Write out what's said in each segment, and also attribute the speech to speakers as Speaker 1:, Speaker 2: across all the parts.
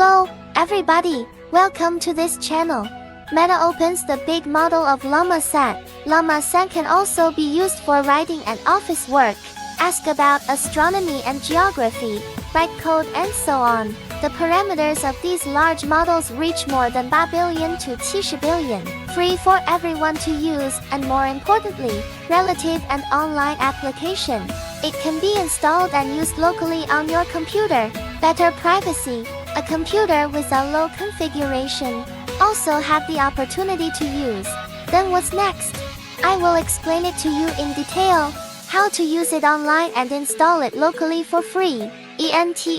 Speaker 1: Hello, everybody. Welcome to this channel. Meta opens the big model of Llama-3. Llama-3 can also be used for writing and office work. Ask about astronomy and geography, write code and so on. The parameters of these large models reach more than 8 billion to 70 billion. Free for everyone to use, and more importantly, relative and online application. It can be installed and used locally on your computer. Better privacy. A computer with a low configuration also have the opportunity to use. Then what's next? I will explain it to you in detail. How to use it online and install it locally for free. Enter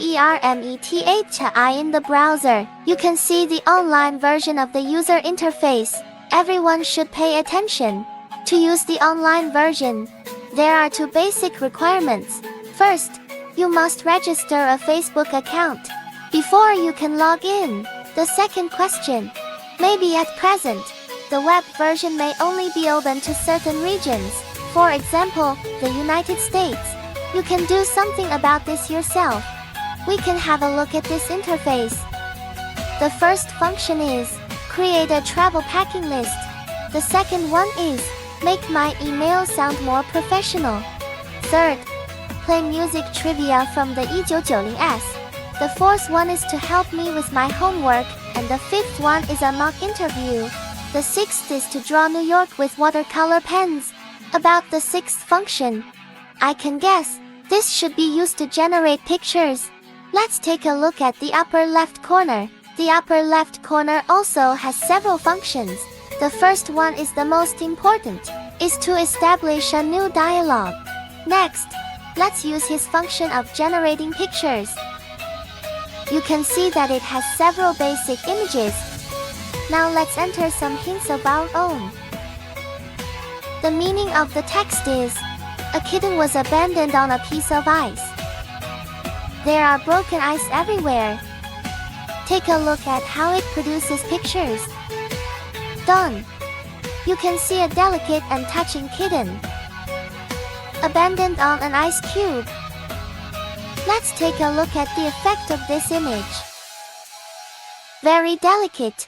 Speaker 1: in the browser. You can see the online version of the user interface. Everyone should pay attention. To use the online version, there are two basic requirements. First, you must register a Facebook account before you can log in. The second question, maybe at present, the web version may only be open to certain regions. For example, the United States. You can do something about this yourself. We can have a look at this interface. The first function is create a travel packing list. The second one is make my email sound more professional. Third, play music trivia from the E-008. The fourth one is to help me with my homework, and the fifth one is a mock interview. The sixth is to draw New York with watercolor pens. About the sixth function, I can guess. This should be used to generate pictures. Let's take a look at the upper left corner. The upper left corner also has several functions. The first one is the most important, is to establish a new dialogue. Next, let's use his function of generating pictures. You can see that it has several basic images. Now let's enter some hints of our own. The meaning of the text is, a kitten was abandoned on a piece of ice. There are broken ice everywhere. Take a look at how it produces pictures. Done. You can see a delicate and touching kitten abandoned on an ice cube. Let's take a look at the effect of this image. Very delicate.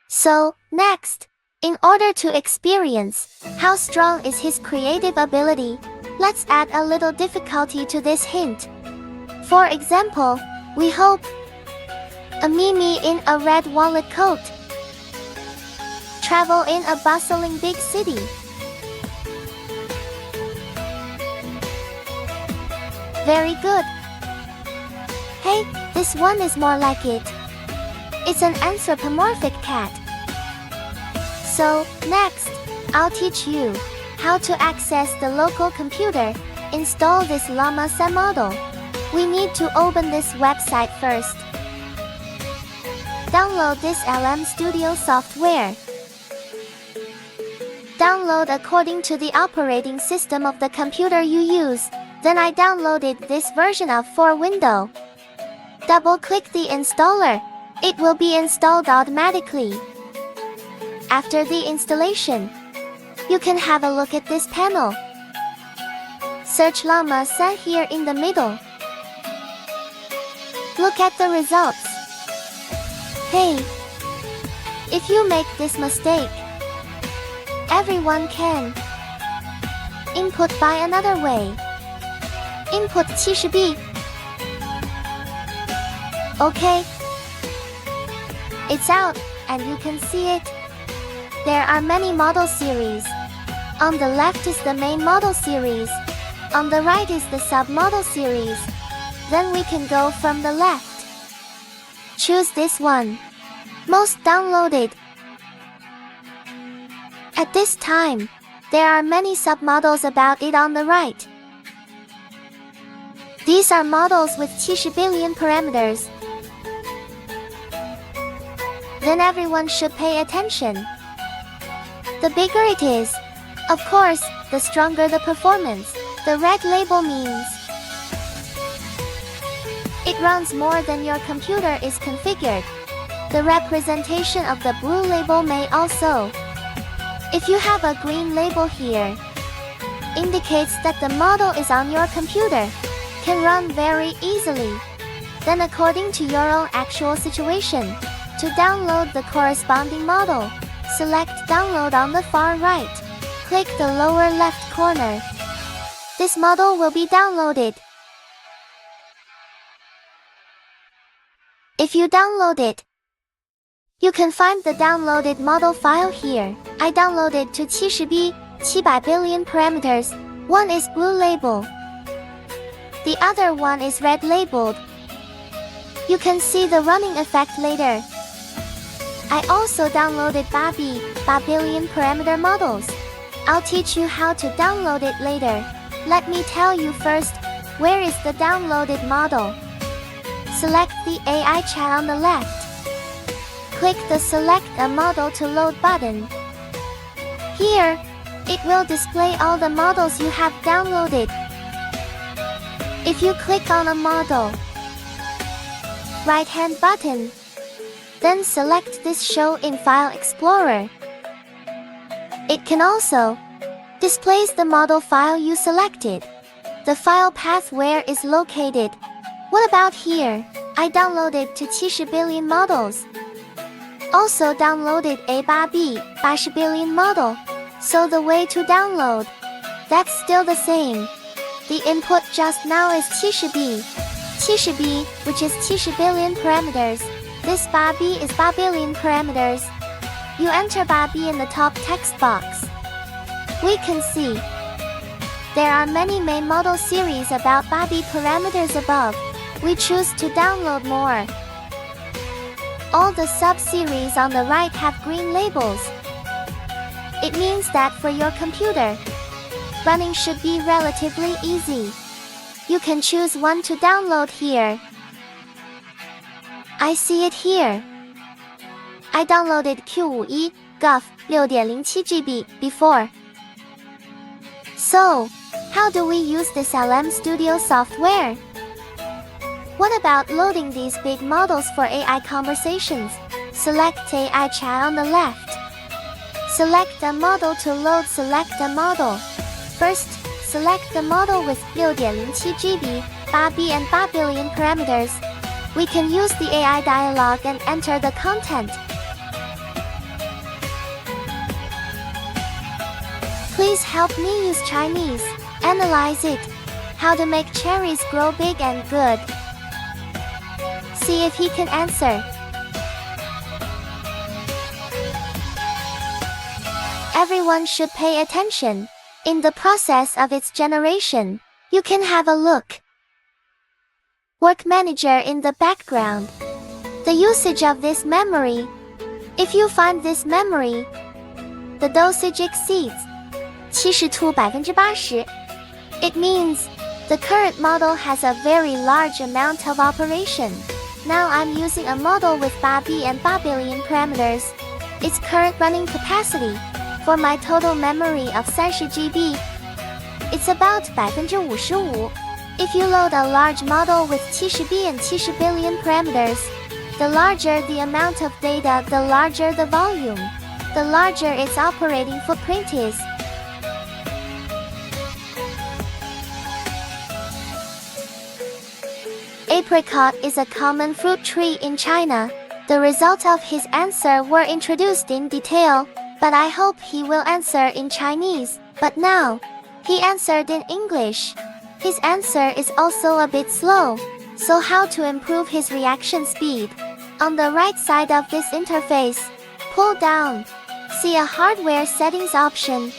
Speaker 1: So, next, in order to experience how strong is his creative ability, let's add a little difficulty to this hint. For example, we hope a Mimi in a red wallet coat travel in a bustling big city. Very good. Hey, this one is more like it. It's an anthropomorphic cat. So, next, I'll teach you how to access the local computer, install this Llama-3 model. We need to open this website first. Download this LM Studio software. Download according to the operating system of the computer you use. Then I downloaded this version of 4 window. Double-click the installer. It will be installed automatically. After the installation, you can have a look at this panel. Search Llama-3 here in the middle. Look at the results. Hey, if you make this mistake, everyone can input by another way. Input 70B. Okay. It's out, and you can see it. There are many model series. On the left is the main model series. On the right is the sub-model series. Then we can go from the left. Choose this one. Most downloaded. At this time, there are many sub-models about it on the right. These are models with 70 billion parameters. Then everyone should pay attention. The bigger it is, of course, the stronger the performance. The red label means it runs more than your computer is configured. The representation of the blue label may also. If you have a green label here, indicates that the model is on your computer. Can run very easily. Then according to your own actual situation, to download the corresponding model, select Download on the far right. Click the lower left corner. This model will be downloaded. If you download it, you can find the downloaded model file here. I downloaded to 70B, 700 billion parameters. One is blue label. The other one is red labeled. You can see the running effect later. I also downloaded 8 billion parameter models. I'll teach you how to download it later. Let me tell you first, where is the downloaded model? Select the AI chat on the left. Click the Select a Model to Load button. Here, it will display all the models you have downloaded. If you click on a model, right-hand button, then select this Show in File Explorer. It can also displays the model file you selected. The file path where is located. What about here? I downloaded to 70 billion models. Also downloaded a 80 billion model. So the way to download, that's still the same. The input just now is 70B. 70B, which is 70 billion parameters. This 8B is 8 billion parameters. You enter 8B in the top text box. We can see there are many main model series about 8B parameters above. We choose to download more. All the sub-series on the right have green labels. It means that for your computer, running should be relatively easy. You can choose one to download here. I see it here. I downloaded Q51 Gov 6.07 GB before. So, how do we use this LM Studio software? What about loading these big models for AI conversations? Select AI chat on the left. Select a model to load. Select a model. First, select the model with 6.07 GB, 8B and 8 billion parameters. We can use the AI dialog and enter the content. Please help me use Chinese. Analyze it. How to make cherries grow big and good. See if he can answer. Everyone should pay attention. In the process of its generation, you can have a look. Work Manager in the background. The usage of this memory. If you find this memory, the dosage exceeds 80%. It means the current model has a very large amount of operation. Now I'm using a model with 8B and 8 billion parameters. Its current running capacity for my total memory of 30 GB, it's about 55%. If you load a large model with 70B and 70 billion parameters, the larger the amount of data, the larger the volume, the larger its operating footprint is. Apricot is a common fruit tree in China. The results of his answer were introduced in detail, but I hope he will answer in Chinese. But now, he answered in English. His answer is also a bit slow. So how to improve his reaction speed? On the right side of this interface, pull down. See a hardware settings option.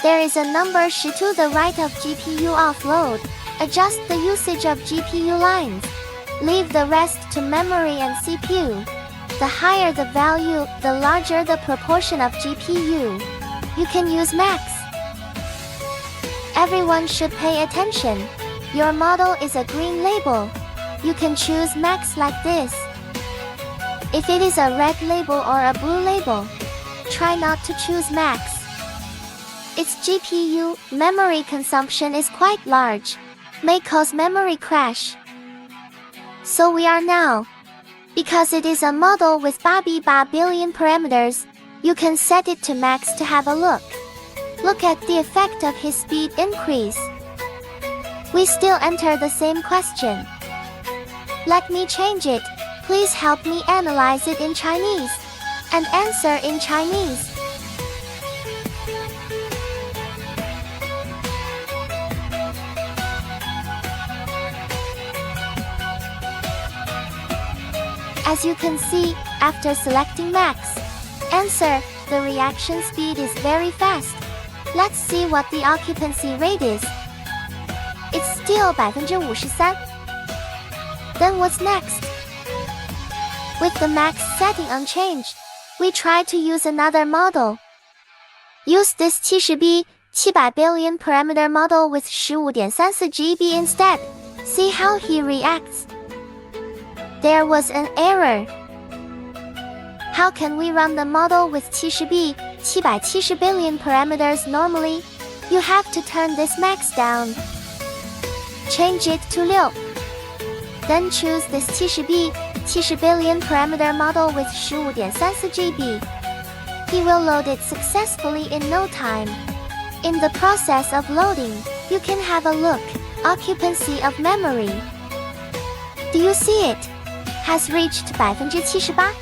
Speaker 1: There is a number sheet to the right of GPU offload. Adjust the usage of GPU lines. Leave the rest to memory and CPU. The higher the value, the larger the proportion of GPU. You can use max. Everyone should pay attention. Your model is a green label. You can choose max like this. If it is a red label or a blue label, try not to choose max. Its GPU memory consumption is quite large. May cause memory crash. So we are now. Because it is a model with 8 billion parameters, you can set it to max to have a look. Look at the effect of his speed increase. We still enter the same question. Let me change it. Please help me analyze it in Chinese. And answer in Chinese. As you can see, after selecting max answer, the reaction speed is very fast. Let's see what the occupancy rate is. It's still 53%. Then what's next? With the max setting unchanged, we try to use another model. Use this 70B 700 billion parameter model with 15.34 GB instead. See how he reacts. There was an error. How can we run the model with 70B 770 billion parameters normally? You have to turn this max down. Change it to 6. Then choose this 70B 70 billion parameter model with 15.34 GB. He will load it successfully in no time. In the process of loading, you can have a look. Occupancy of memory. Do you see it? Has reached 78%.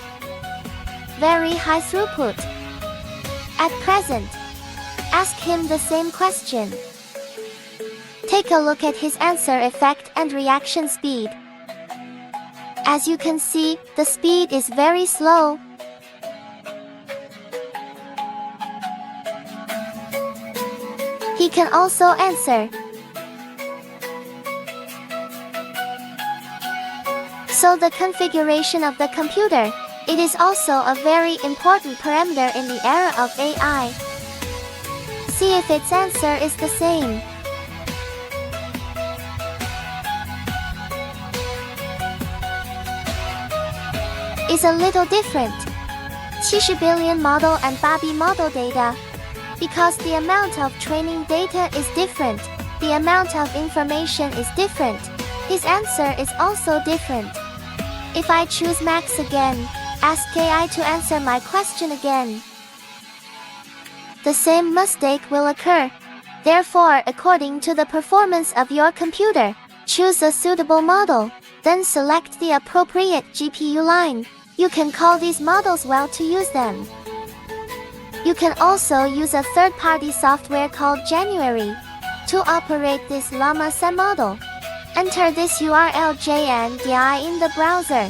Speaker 1: Very high throughput. At present, ask him the same question. Take a look at his answer effect and reaction speed. As you can see, the speed is very slow. He can also answer. So the configuration of the computer, it is also a very important parameter in the era of AI. See if its answer is the same. Is a little different. 70 billion model and 8B model data. Because the amount of training data is different, the amount of information is different. His answer is also different. If I choose max again, ask AI to answer my question again, the same mistake will occur. Therefore, according to the performance of your computer, choose a suitable model, then select the appropriate GPU line. You can call these models well to use them. You can also use a third-party software called January to operate this Llama-3 model. Enter this URL Meta.AI in the browser.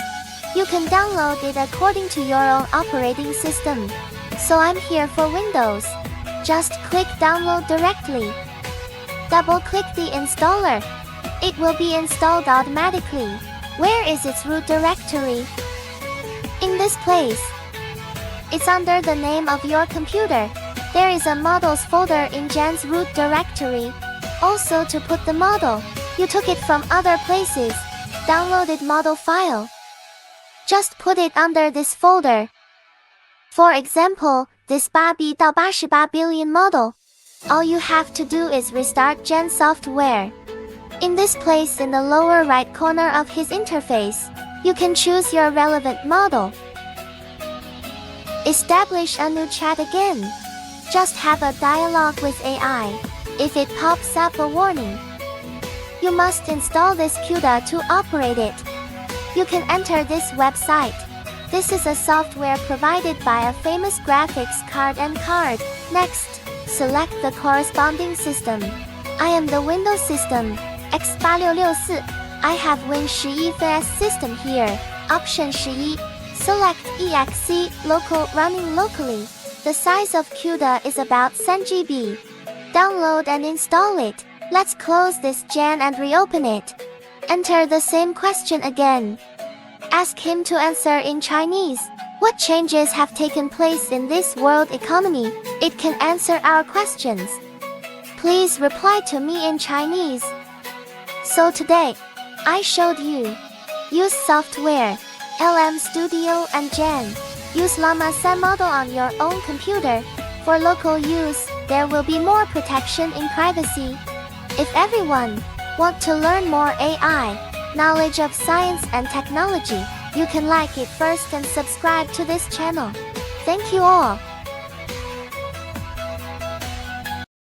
Speaker 1: You can download it according to your own operating system. So I'm here for Windows. Just click download directly. Double-click the installer. It will be installed automatically. Where is its root directory? In this place. It's under the name of your computer. There is a models folder in Jan's root directory. Also to put the model, you took it from other places. Downloaded model file. Just put it under this folder. For example, this 8B to 88 billion model. All you have to do is restart Jan software. In this place in the lower right corner of his interface, you can choose your relevant model. Establish a new chat again. Just have a dialogue with AI. If it pops up a warning, you must install this CUDA to operate it. You can enter this website. This is a software provided by a famous graphics card and card. Next, select the corresponding system. I am the Windows system, x8664. I have Win11 FS system here. Option 11. Select EXE, local, running locally. The size of CUDA is about 10 GB. Download and install it. Let's close this Jan and reopen it. Enter the same question again. Ask him to answer in Chinese. What changes have taken place in this world economy? It can answer our questions. Please reply to me in Chinese. So today, I showed you. Use software, LM Studio and Jan. Use Llama-3 model on your own computer. For local use, there will be more protection in privacy. If everyone want to learn more AI, knowledge of science and technology, you can like it first and subscribe to this channel. Thank you all.